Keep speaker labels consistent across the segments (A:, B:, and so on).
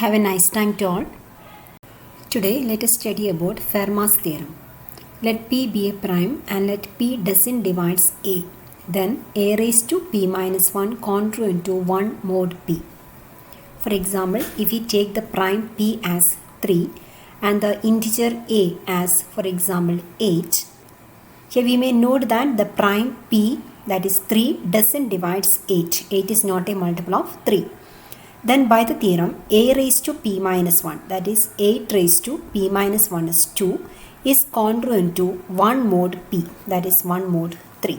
A: Have a nice time to all. Today let us study about Fermat's theorem. Let P be a prime and let P doesn't divides A. Then A raised to P minus 1 congruent to 1 mod P. For example, if we take the prime P as 3 and the integer A as, for example, 8, here we may note that the prime P, that is 3, doesn't divides 8. 8 is not a multiple of 3. Then by the theorem, A raised to P minus 1, that is 8 raised to P minus 1 is 2, is congruent to 1 mod P, that is 1 mod 3.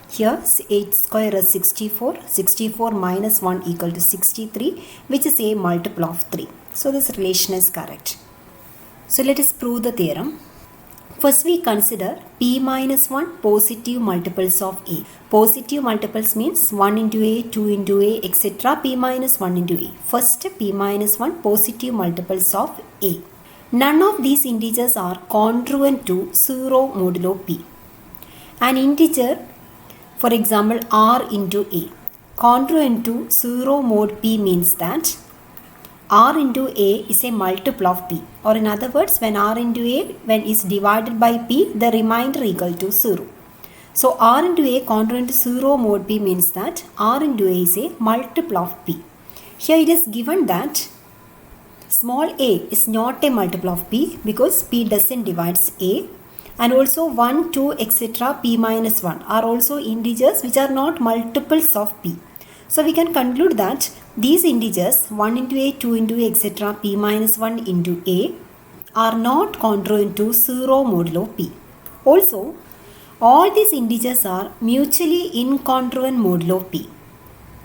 A: Here 8 square is 64, 64 minus 1 equal to 63, which is a multiple of 3. So this relation is correct. So let us prove the theorem. First we consider P minus 1 positive multiples of A. Positive multiples means 1 into A, 2 into A, etc. P minus 1 into A. First P minus 1 positive multiples of A. None of these integers are congruent to 0 modulo P. An integer, for example, R into A, congruent to 0 mod P means that R into A is a multiple of P, or in other words, when R into A when is divided by P, the remainder equal to 0. So R into A congruent to 0 mod P means that R into A is a multiple of P. Here it is given that small a is not a multiple of P because P doesn't divides A, and also 1, 2, etc. P minus 1 are also integers which are not multiples of P. So we can conclude that these integers 1 into A, 2 into A, etc. P minus 1 into A are not congruent to 0 modulo P. Also, all these integers are mutually incongruent modulo P.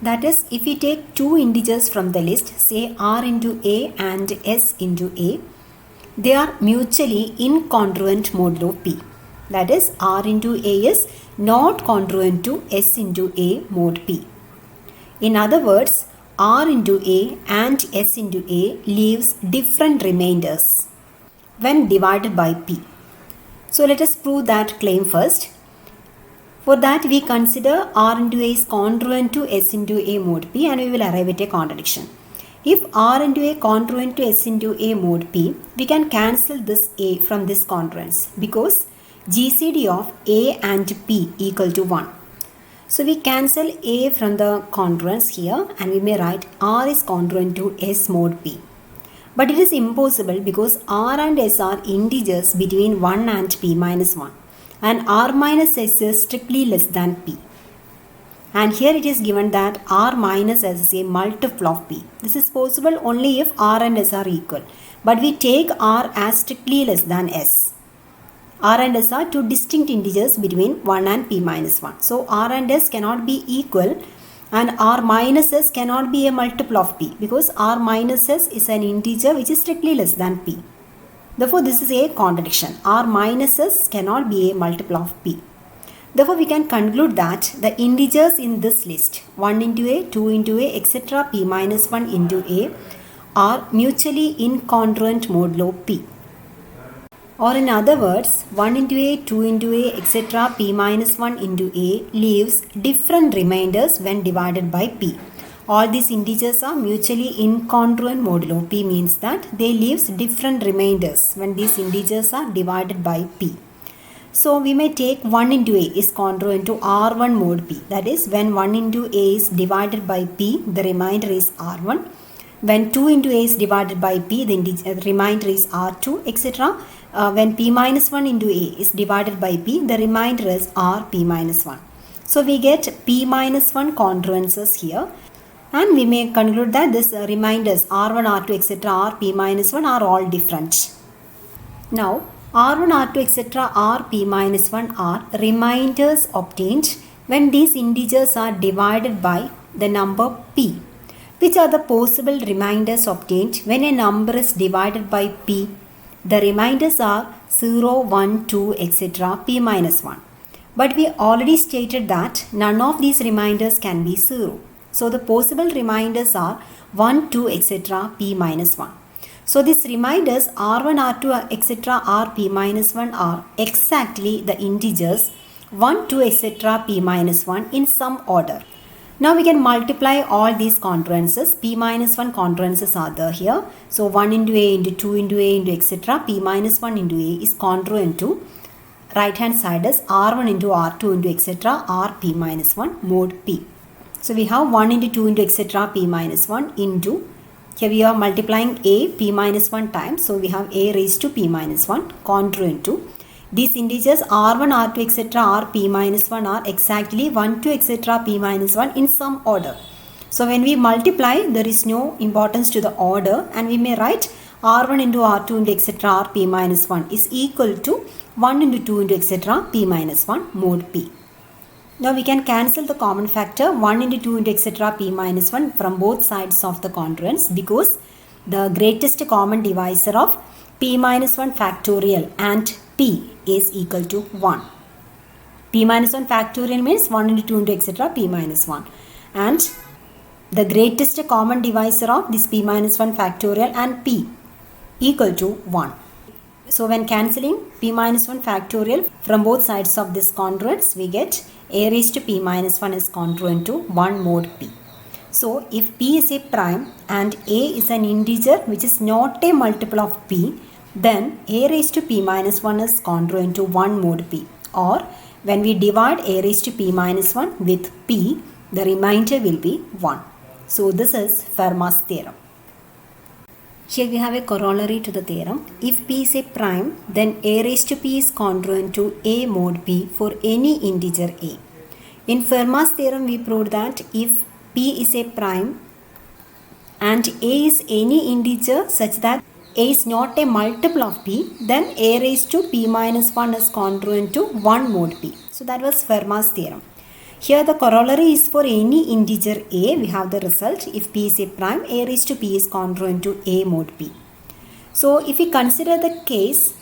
A: That is, if we take two integers from the list, say R into A and S into A, they are mutually incongruent modulo P. That is, R into A is not congruent to S into A mod P. In other words, R into A and S into A leaves different remainders when divided by P. So let us prove that claim first. For that we consider R into A is congruent to S into A mod P and we will arrive at a contradiction. If R into A congruent to S into A mod P, we can cancel this A from this congruence because GCD of A and P equal to 1. So we cancel A from the congruence here and we may write R is congruent to S mod P. But it is impossible because R and S are integers between 1 and P minus 1. And R minus S is strictly less than P. And here it is given that R minus S is a multiple of P. This is possible only if R and S are equal. But we take R as strictly less than S. R and S are two distinct integers between 1 and P minus 1. So R and S cannot be equal and R minus S cannot be a multiple of P because R minus S is an integer which is strictly less than P. Therefore, this is a contradiction. R minus S cannot be a multiple of P. Therefore, we can conclude that the integers in this list 1 into A, 2 into A, etc. P minus 1 into A are mutually incongruent modulo P. Or in other words, 1 into A, 2 into A, etc. P minus 1 into A leaves different remainders when divided by P. All these integers are mutually incongruent modulo P means that they leaves different remainders when these integers are divided by P. So we may take 1 into A is congruent to R1 mod P. That is, when 1 into A is divided by P, the remainder is R1. When 2 into A is divided by P, the remainder is R2, etc. When P minus 1 into A is divided by P, the remainder is R P minus 1. So we get P minus 1 congruences here. And we may conclude that this remainders R1, R2, etc. R P minus 1 are all different. Now, R1, R2, etc. R P minus 1 are remainders obtained when these integers are divided by the number P. Which are the possible remainders obtained when a number is divided by P? The remainders are 0, 1, 2, etc. P minus 1. But we already stated that none of these remainders can be 0. So the possible remainders are 1, 2, etc. P minus 1. So these remainders R1, R2, etc. R P minus 1 are exactly the integers 1, 2, etc. P minus 1 in some order. Now we can multiply all these congruences. P minus 1 congruences are there here. So 1 into A into 2 into A into etc. P minus 1 into A is congruent to right hand side is R1 into R2 into etc. R P minus 1 mod P. So we have 1 into 2 into etc. P minus 1 into, here we are multiplying A P minus 1 times. So we have A raised to P minus 1 congruent to these integers R1, R2 etc. R P minus 1 are exactly 1 to etc. P minus 1 in some order. So when we multiply, there is no importance to the order, and we may write R1 into R2 into etc. R P minus 1 is equal to 1 into 2 into etc. P minus 1 mod P. Now we can cancel the common factor 1 into 2 into etc. P minus 1 from both sides of the congruence, because the greatest common divisor of P minus 1 factorial and P is equal to 1. P minus 1 factorial means 1 into 2 into etc. P minus 1. And the greatest common divisor of this P minus 1 factorial and P equal to 1. So when cancelling P minus 1 factorial from both sides of this congruence, we get A raised to P minus 1 is congruent to 1 mod P. So if P is a prime and A is an integer which is not a multiple of P, then A raised to P minus 1 is congruent to 1 mod P. Or when we divide A raised to P minus 1 with P, the remainder will be 1. So this is Fermat's theorem. Here we have a corollary to the theorem. If P is a prime, then A raised to P is congruent to A mod P for any integer A. In Fermat's theorem, we proved that if P is a prime and A is any integer such that A is not a multiple of P, then A raised to P minus 1 is congruent to 1 mod P. So that was Fermat's theorem. Here the corollary is for any integer A. We have the result. If P is a prime, A raised to P is congruent to A mod P. So if we consider the case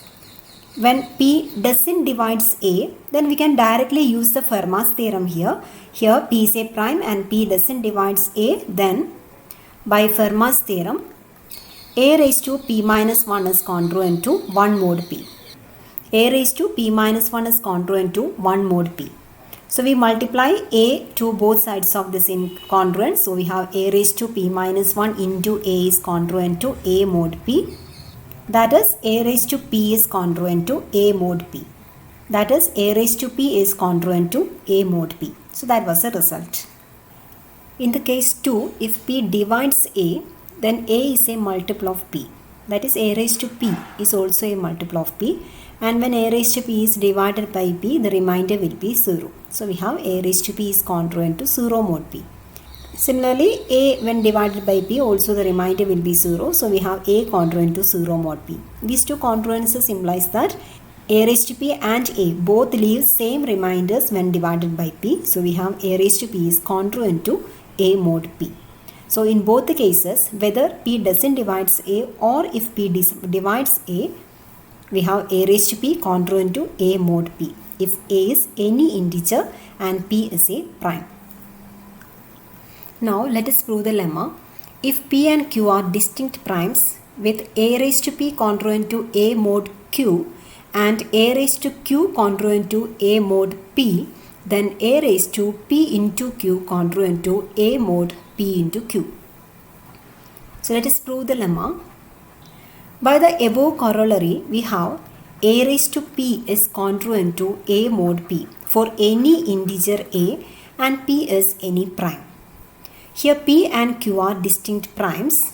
A: when P doesn't divides A, then we can directly use the Fermat's theorem here. Here P is a prime and P doesn't divides A, then by Fermat's theorem, A raised to P minus 1 is congruent to 1 mod P. A raised to P minus 1 is congruent to 1 mod P. So we multiply A to both sides of this incongruence. So we have A raised to P minus 1 into A is congruent to A mod P. That is A raised to P is congruent to A mod P. That is A raised to P is congruent to A mod P. So that was the result. In the case 2, if P divides A, then A is a multiple of P. That is A raised to P is also a multiple of P. And when A raised to P is divided by P, the remainder will be 0. So we have A raised to P is congruent to 0 mod P. Similarly, A when divided by P, also the remainder will be 0. So we have A congruent to 0 mod P. These two congruences implies that A raised to P and A both leave same reminders when divided by P. So we have A raised to P is congruent to A mod P. So in both the cases, whether P doesn't divides A or if P divides A, we have A raised to P congruent to A mod P if A is any integer and P is a prime. Now let us prove the lemma. If P and Q are distinct primes with A raised to P congruent to A mod Q and A raised to Q congruent to A mod P, then A raised to P into Q congruent to A mod P into Q. So let us prove the lemma. By the above corollary, we have A raised to P is congruent to A mod P for any integer A and P is any prime. Here P and Q are distinct primes.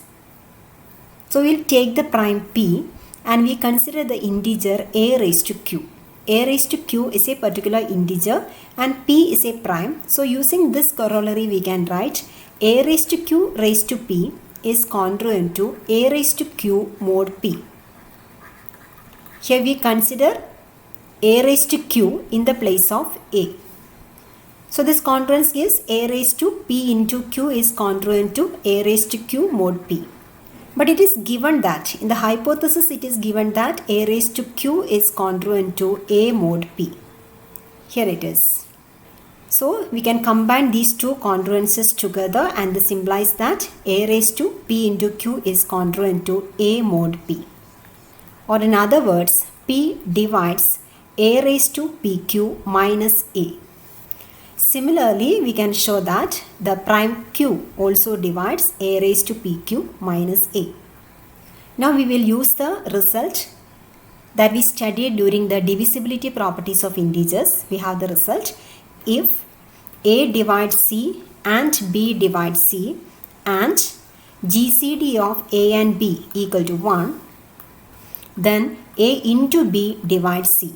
A: So we will take the prime P and we consider the integer A raised to Q. A raised to Q is a particular integer and P is a prime. So using this corollary, we can write A raised to Q raised to P is congruent to A raised to Q mod P. Here we consider A raised to Q in the place of A. So this congruence gives A raised to P into Q is congruent to A raised to Q mod P. But it is given that, in the hypothesis it is given that A raised to Q is congruent to A mod P. Here it is. So we can combine these two congruences together and this implies that A raised to P into Q is congruent to A mod P. Or in other words, P divides A raised to PQ minus A. Similarly, we can show that the prime q also divides a raised to pq minus a. Now we will use the result that we studied during the divisibility properties of integers. We have the result: if a divides c and b divides c and GCD of a and b equal to 1, then a into b divides c.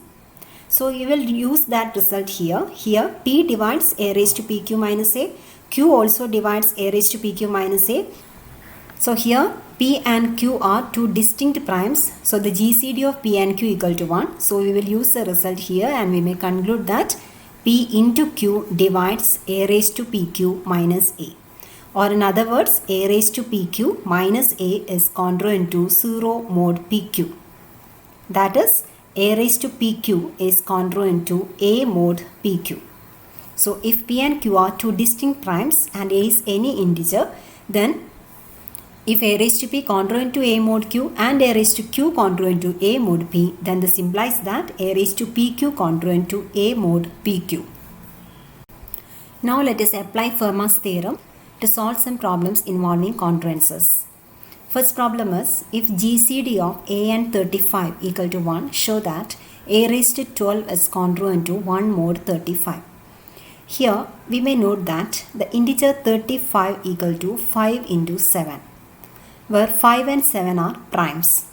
A: So you will use that result here. Here p divides a raised to pq minus a. Q also divides a raised to pq minus a. So here p and q are two distinct primes. So the GCD of p and q equal to 1. So we will use the result here and we may conclude that p into q divides a raised to pq minus a. Or in other words, a raised to pq minus a is congruent to 0 mod pq. That is, a raised to pq is congruent to a mod pq. So if p and q are two distinct primes and a is any integer, then if a raised to p congruent to a mod q and a raised to q congruent to a mod p, then this implies that a raised to pq congruent to a mod pq. Now let us apply Fermat's theorem to solve some problems involving congruences. First problem is, if GCD of a and 35 equal to 1, show that a raised to 12 is congruent to 1 mod 35. Here we may note that the integer 35 equal to 5 into 7, where 5 and 7 are primes.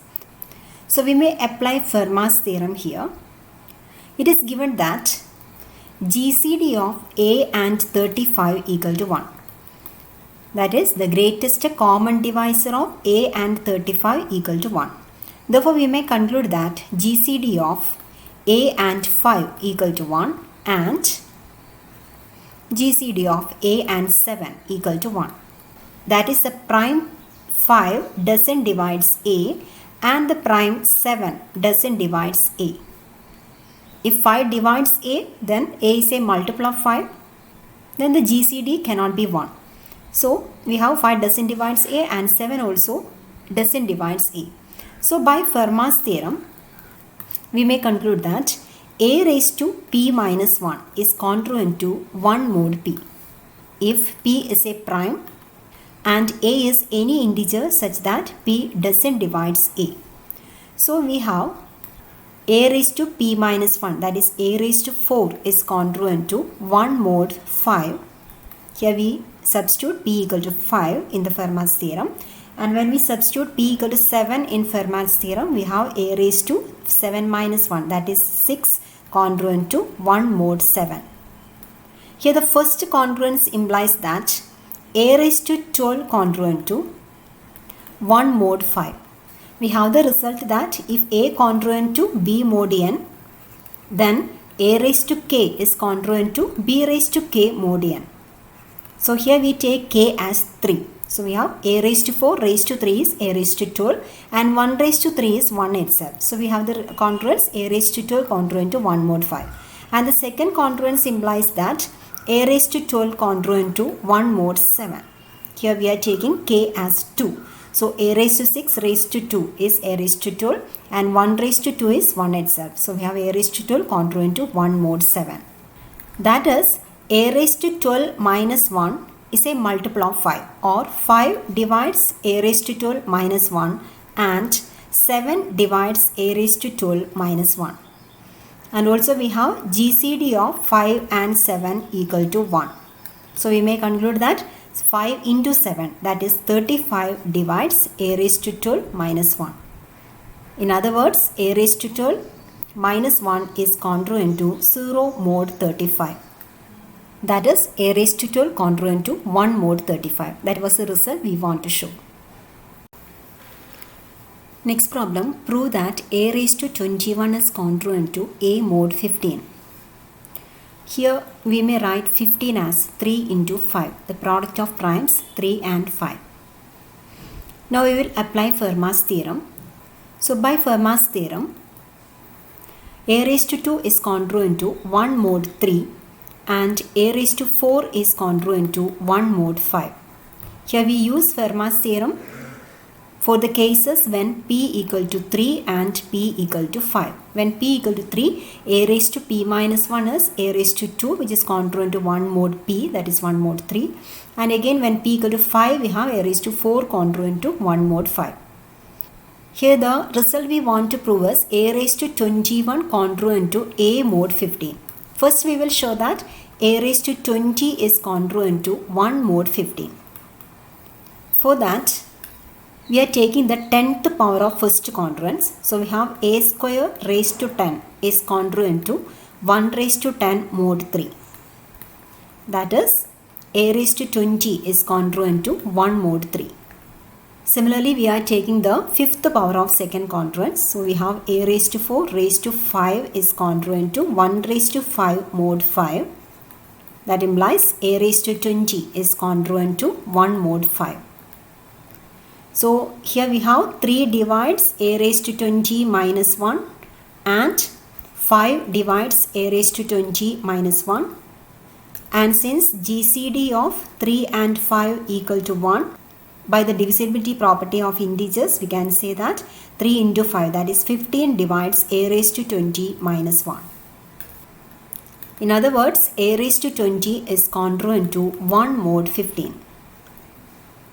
A: So we may apply Fermat's theorem here. It is given that GCD of a and 35 equal to 1. That is, the greatest common divisor of a and 35 equal to 1. Therefore, we may conclude that GCD of a and 5 equal to 1 and GCD of a and 7 equal to 1. That is, the prime 5 doesn't divides a and the prime 7 doesn't divides a. If 5 divides a, then a is a multiple of 5. Then the GCD cannot be 1. So we have 5 doesn't divides a and 7 also doesn't divides a. So by Fermat's theorem, we may conclude that a raised to p minus 1 is congruent to 1 mod p. If p is a prime and a is any integer such that p doesn't divides a. So we have a raised to p minus 1, that is a raised to 4 is congruent to 1 mod 5. Here we substitute p equal to 5 in the Fermat's theorem, and when we substitute p equal to 7 in Fermat's theorem, we have a raised to 7 minus 1, that is 6 congruent to 1 mod 7. Here the first congruence implies that a raised to 12 congruent to 1 mod 5. We have the result that if a congruent to b mod n, then a raised to k is congruent to b raised to k mod n. So here we take k as 3. So we have a raised to 4 raised to 3 is a raised to 12 and 1 raised to 3 is 1 itself. So we have the congruence a raised to 12 congruent to 1 mod 5. And the second congruence implies that a raised to 12 congruent to 1 mod 7. Here we are taking k as 2. So a raised to 6 raised to 2 is a raised to 12 and 1 raised to 2 is 1 itself. So we have a raised to 12 congruent to 1 mod 7. That is, a raised to 12 minus 1 is a multiple of 5, or 5 divides a raised to 12 minus 1 and 7 divides a raised to 12 minus 1. And also we have GCD of 5 and 7 equal to 1. So we may conclude that 5 into 7, that is 35, divides a raised to 12 minus 1. In other words, a raised to 12 minus 1 is congruent to 0 mod 35. That is, a raised to 12 congruent to 1 mod 35. That was the result we want to show. Next problem, prove that a raised to 21 is congruent to a mod 15. Here we may write 15 as 3 into 5, the product of primes 3 and 5. Now we will apply Fermat's theorem. So by Fermat's theorem, a raised to 2 is congruent to 1 mod 3 and a raised to 4 is congruent to 1 mod 5. Here we use Fermat's theorem for the cases when p equal to 3 and p equal to 5. When p equal to 3, a raised to p minus 1 is a raised to 2, which is congruent to 1 mod p, that is 1 mod 3. And again when p equal to 5, we have a raised to 4 congruent to 1 mod 5. Here the result we want to prove is a raised to 21 congruent to a mod 15. First we will show that a raised to 20 is congruent to 1 mod 15. For that, we are taking the 10th power of first congruence. So we have a square raised to 10 is congruent to 1 raised to 10 mod 3. That is, a raised to 20 is congruent to 1 mod 3. Similarly, we are taking the 5th power of second congruence. So we have a raised to 4 raised to 5 is congruent to 1 raised to 5 mod 5. That implies a raised to 20 is congruent to 1 mod 5. So here we have 3 divides a raised to 20 minus 1 and 5 divides a raised to 20 minus 1. And since GCD of 3 and 5 equal to 1, by the divisibility property of integers, we can say that 3 into 5, that is 15, divides a raised to 20 minus 1. In other words, a raised to 20 is congruent to 1 mod 15.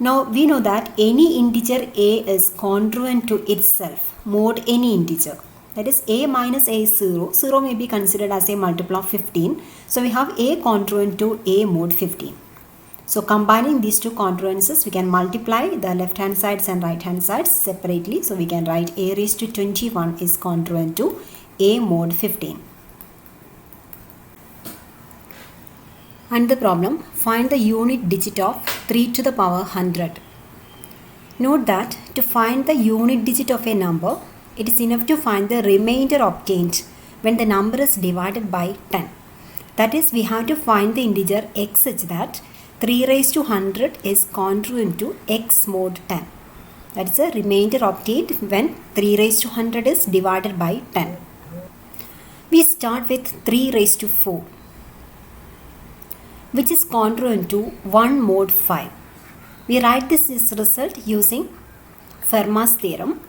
A: Now we know that any integer a is congruent to itself, mod any integer. That is, a minus a is 0. 0 may be considered as a multiple of 15. So we have a congruent to a mod 15. So combining these two congruences, we can multiply the left hand sides and right hand sides separately. So we can write a raised to 21 is congruent to a mod 15. And the problem, find the unit digit of 3 to the power 100. Note that to find the unit digit of a number, it is enough to find the remainder obtained when the number is divided by 10. That is, we have to find the integer x such that 3 raised to 100 is congruent to x mod 10. That is a remainder obtained when 3 raised to 100 is divided by 10. We start with 3 raised to 4, which is congruent to 1 mod 5. We write this result using Fermat's theorem.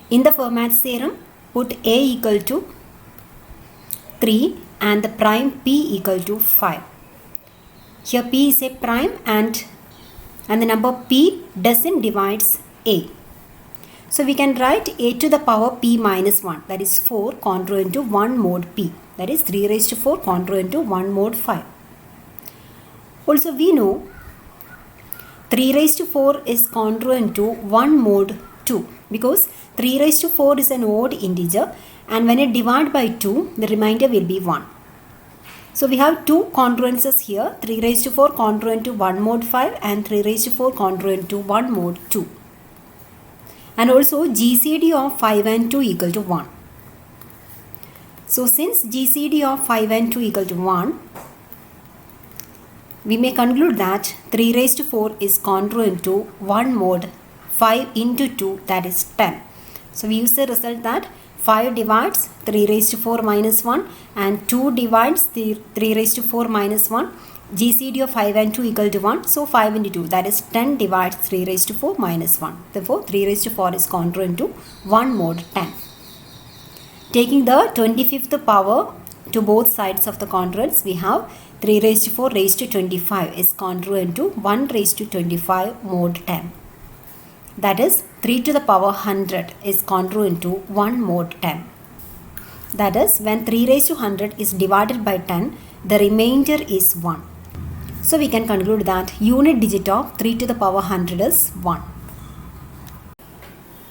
A: In the Fermat's theorem, put a equal to 3 and the prime p equal to 5. Here p is a prime and the number p doesn't divides a. So we can write a to the power p minus 1, that is 4 congruent to 1 mod p. That is 3 raised to 4 congruent to 1 mod 5. Also we know 3 raised to 4 is congruent to 1 mod 2 because 3 raised to 4 is an odd integer and when it divided by 2, the remainder will be 1. So we have two congruences here, 3 raised to 4 congruent to 1 mod 5 and 3 raised to 4 congruent to 1 mod 2. And also GCD of 5 and 2 equal to 1. So since GCD of 5 and 2 equal to 1, we may conclude that 3 raised to 4 is congruent to 1 mod 5 into 2, that is 10. So we use the result that 5 divides 3 raised to 4 minus 1 and 2 divides 3 raised to 4 minus 1. GCD of 5 and 2 equal to 1. So 5 into 2, that is 10 divides 3 raised to 4 minus 1. Therefore 3 raised to 4 is congruent to 1 mod 10. Taking the 25th power to both sides of the congruence, we have 3 raised to 4 raised to 25 is congruent to 1 raised to 25 mod 10. That is, 3 to the power 100 is congruent to 1 mod 10. That is, when 3 raised to 100 is divided by 10, the remainder is 1. So we can conclude that unit digit of 3 to the power 100 is 1.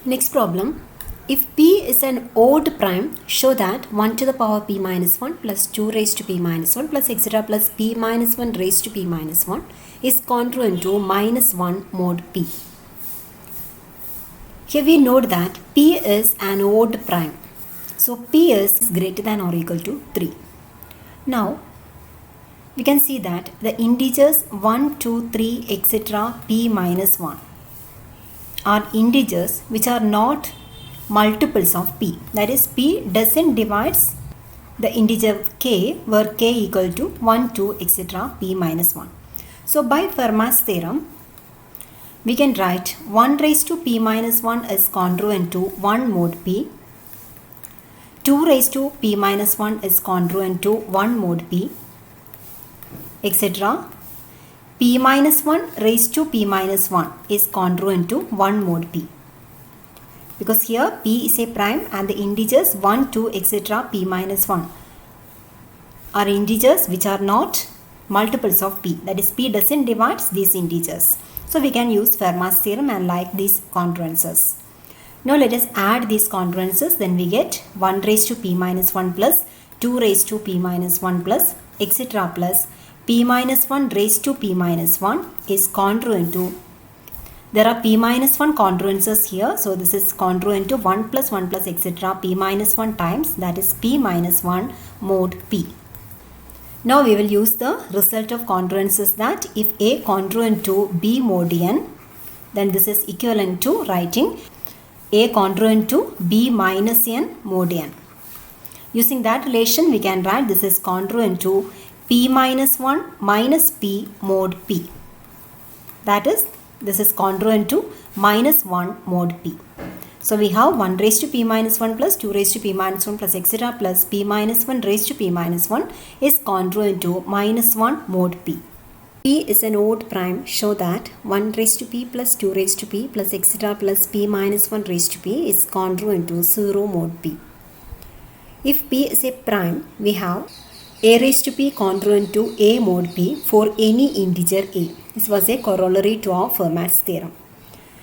A: Next problem. If p is an odd prime, show that 1 to the power p minus 1 plus 2 raised to p minus 1 plus etc. plus p minus 1 raised to p minus 1 is congruent to minus 1 mod p. Here we note that p is an odd prime. So p is greater than or equal to 3. Now we can see that the integers 1, 2, 3 etc. p minus 1 are integers which are not multiples of p. That is, p doesn't divides the integer k where k equal to 1, 2 etc. p minus 1. So by Fermat's theorem, we can write 1 raised to p minus 1 is congruent to 1 mod p. 2 raised to p minus 1 is congruent to 1 mod p, etc. P minus 1 raised to p minus 1 is congruent to 1 mod p. Because here p is a prime and the integers 1, 2, etc. p minus 1 are integers which are not multiples of p. That is, p doesn't divide these integers. So we can use Fermat's theorem and like these congruences. Now let us add these congruences. Then we get 1 raised to p minus 1 plus 2 raised to p minus 1 plus etc. plus p minus 1 raised to p minus 1 is congruent to, there are p minus 1 congruences here. So this is congruent to 1 plus etc. p minus 1 times, that is p minus 1 mod p. Now we will use the result of congruences, that if A congruent to B mod n, then this is equivalent to writing A congruent to B minus n mod n. Using that relation, we can write this is congruent to P minus 1 minus P mod P. That is, this is congruent to minus 1 mod P. So we have 1 raised to p minus 1 plus 2 raised to p minus 1 plus etc. plus p minus 1 raised to p minus 1 is congruent to minus 1 mod p. P is an odd prime. Show that 1 raised to p plus 2 raised to p plus etc. plus p minus 1 raised to p is congruent to 0 mod p. If p is a prime, we have a raised to p congruent to a mod p for any integer a. This was a corollary to our Fermat's theorem.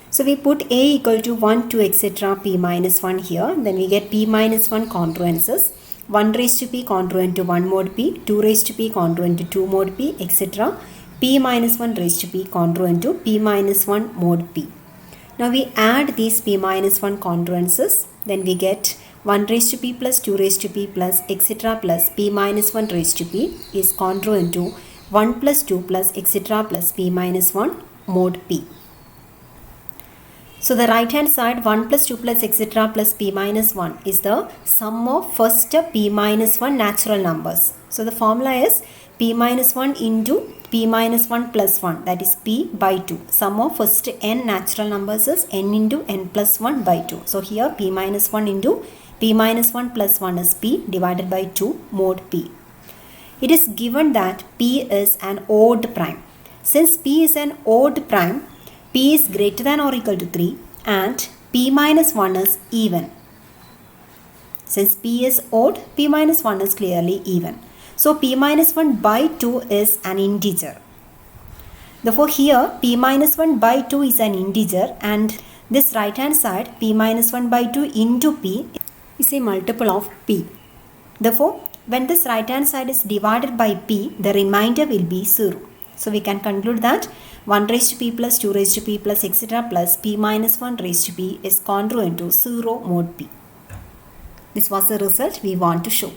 A: So we put a equal to 1, 2, etc. p minus 1 here. Then we get p minus 1 congruences. 1 raised to p congruent to 1 mod p, 2 raised to p congruent to 2 mod p, etc. p minus 1 raised to p congruent to p minus 1 mod p. Now we add these p minus 1 congruences. Then we get 1 raised to p plus 2 raised to p plus etc. plus p minus 1 raised to p is congruent to 1 plus 2 plus etc. plus p minus 1 mod p. So the right hand side 1 plus 2 plus etc. plus p minus 1 is the sum of first p minus 1 natural numbers. So the formula is p minus 1 into p minus 1 plus 1, that is p by 2. Sum of first n natural numbers is n into n plus 1 by 2. So here p minus 1 into p minus 1 plus 1 is p divided by 2 mod p. It is given that p is an odd prime. Since p is an odd prime, p is greater than or equal to 3 and p minus 1 is even. Since p is odd, p minus 1 is clearly even. So p minus 1 by 2 is an integer. Therefore here p minus 1 by 2 is an integer and this right hand side p minus 1 by 2 into p is a multiple of p. Therefore when this right hand side is divided by p, the remainder will be 0. So we can conclude that 1 raised to p plus 2 raised to p plus etc. plus p minus 1 raised to p is congruent to 0 mod p. This was the result we want to show.